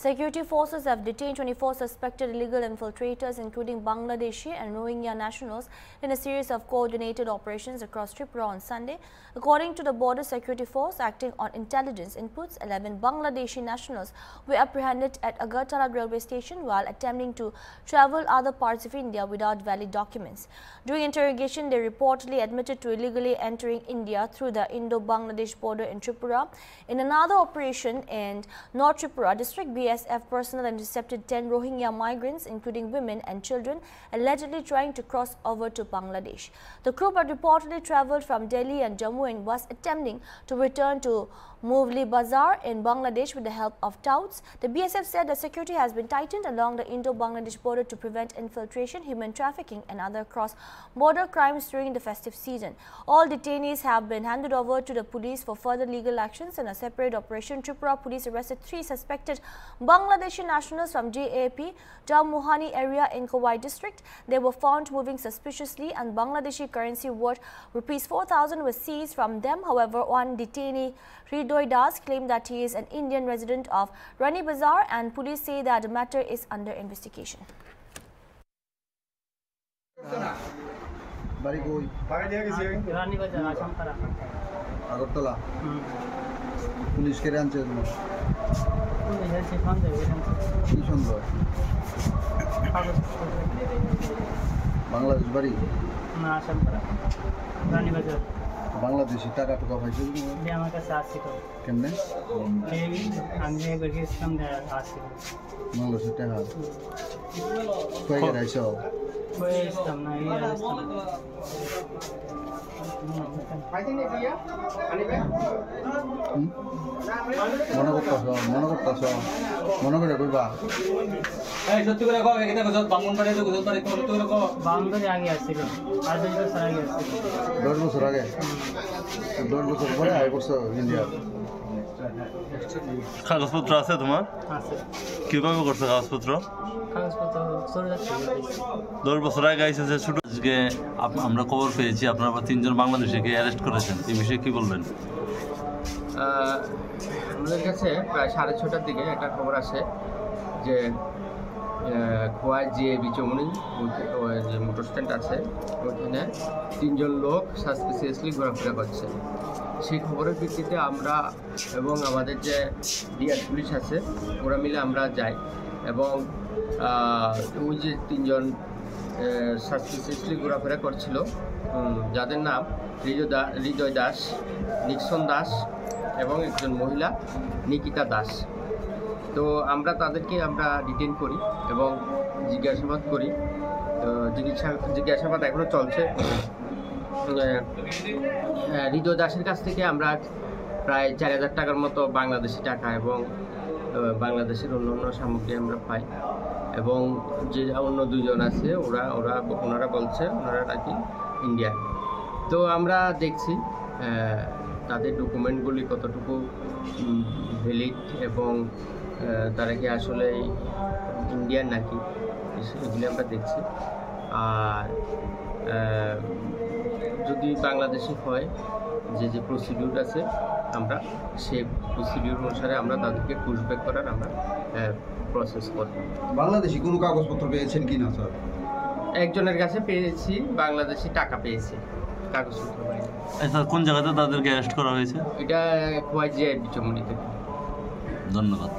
Security forces have detained 24 suspected illegal infiltrators, including Bangladeshi and Rohingya nationals, in a series of coordinated operations across Tripura on Sunday. According to the Border Security Force, acting on intelligence inputs, 11 Bangladeshi nationals were apprehended at Agartala railway station while attempting to travel other parts of India without valid documents. During interrogation, they reportedly admitted to illegally entering India through the Indo-Bangladesh border in Tripura. In another operation in North Tripura district, BSF personnel intercepted 10 Rohingya migrants, including women and children, allegedly trying to cross over to Bangladesh. The group had reportedly travelled from Delhi and Jammu and was attempting to return to Moovli Bazar in Bangladesh with the help of touts. The BSF said the security has been tightened along the Indo-Bangladesh border to prevent infiltration, human trafficking and other cross-border crimes during the festive season. All detainees have been handed over to the police for further legal actions. In a separate operation, Tripura police arrested 3 suspected Bangladeshi nationals from JAP, Jammuhani area in Kowai district. They were found moving suspiciously and Bangladeshi currency worth ₹4,000 was seized from them. However, one detainee, Hridoy Das, claimed that he is an Indian resident of Rani Bazar, and police say that the matter is under investigation. Agartala. Police কে আনছে তুমি? Police এসে phone দেবে কি সুন্দর। বাংলাদেশ বাড়ি? না, আসাম পাড়া। রানী বাজার। বাংলাদেশি টাকা টুকা পাইছো তুমি? আমার কাছে আছে তো। কেমনে? আমি একবার গেছিলাম আছে। বাংলাদেশের টাকা। কই গেছো? কই আসতাম না, এই আসতাম। মনে করে কইবা সত্যি করে কও এটা গজত বামন পারে তো গজত পারে সত্যি করে কও বামদরে আগে আসছিল আর 10 বছর আগে আসছিল 10 বছর আগে 10 বছর পরে আয় করছো ইন্ডিয়া কাগজপত্র আছে তোমার? আছে। কিভাবে করছো কাগজপত্র? কাগজপত্র সরে যাচ্ছে 10 বছর আগে আইছে যে ছোট আজকে আমরা খবর পেয়েছি আপনারা 3 জন বাংলাদেশিকে অ্যারেস্ট করেছেন, এই বিষয়ে কি বলবেন? আমাদের কাছে প্রায় 6:30টার দিকে একটা খবর আসে যে খোয়াই জিএবি চৌমনি যে মোটর স্ট্যান্ড আছে ওইখানে 3 জন লোক সাসপিসিয়াসলি ঘোরাফেরা করছে। সেই খবরের ভিত্তিতে আমরা এবং আমাদের যে ডিআর পুলিশ আছে ওরা মিলে আমরা যাই এবং ওই যে 3 জন সাসপিসিয়াসলি ঘোরাফেরা করছিল যাদের নাম হৃদয় দাস, নিক্সন দাস এবং একজন মহিলা নিকিতা দাস। তো আমরা তাদেরকে ডিটেইন করি এবং জিজ্ঞাসাবাদ করি। জিজ্ঞাসাবাদ এখনও চলছে। হৃদয় দাসের কাছ থেকে আমরা প্রায় 4000 টাকার মতো বাংলাদেশি টাকা এবং বাংলাদেশের অন্য সামগ্রী আমরা পাই এবং যে অন্য 2 জন আছে ওনারা বলছে ওনারা নাকি ইন্ডিয়ান। তো আমরা দেখছি তাদের ডকুমেন্টগুলি কতটুকু ভ্যালিড এবং তারা কি আসলে ইন্ডিয়ান নাকি এগুলি আমরা দেখছি। আর যদি বাংলাদেশি হয় যে প্রসিডিউর আছে আমরা সেই প্রসিডিউর অনুসারে আমরা তাদেরকে পুশব্যাক করার আমরা প্রসেস করব। বাংলাদেশি কোনো কাগজপত্র পেয়েছেন কি না স্যার? একজনের কাছে পেয়েছি, বাংলাদেশি টাকা পেয়েছি, কাগজপত্র পাইনি। আচ্ছা, কোন জায়গাতে তাদেরকে অ্যারেস্ট করা হয়েছে? এটা খোয়াই জিআইবি চৌমনি থেকে। ধন্যবাদ।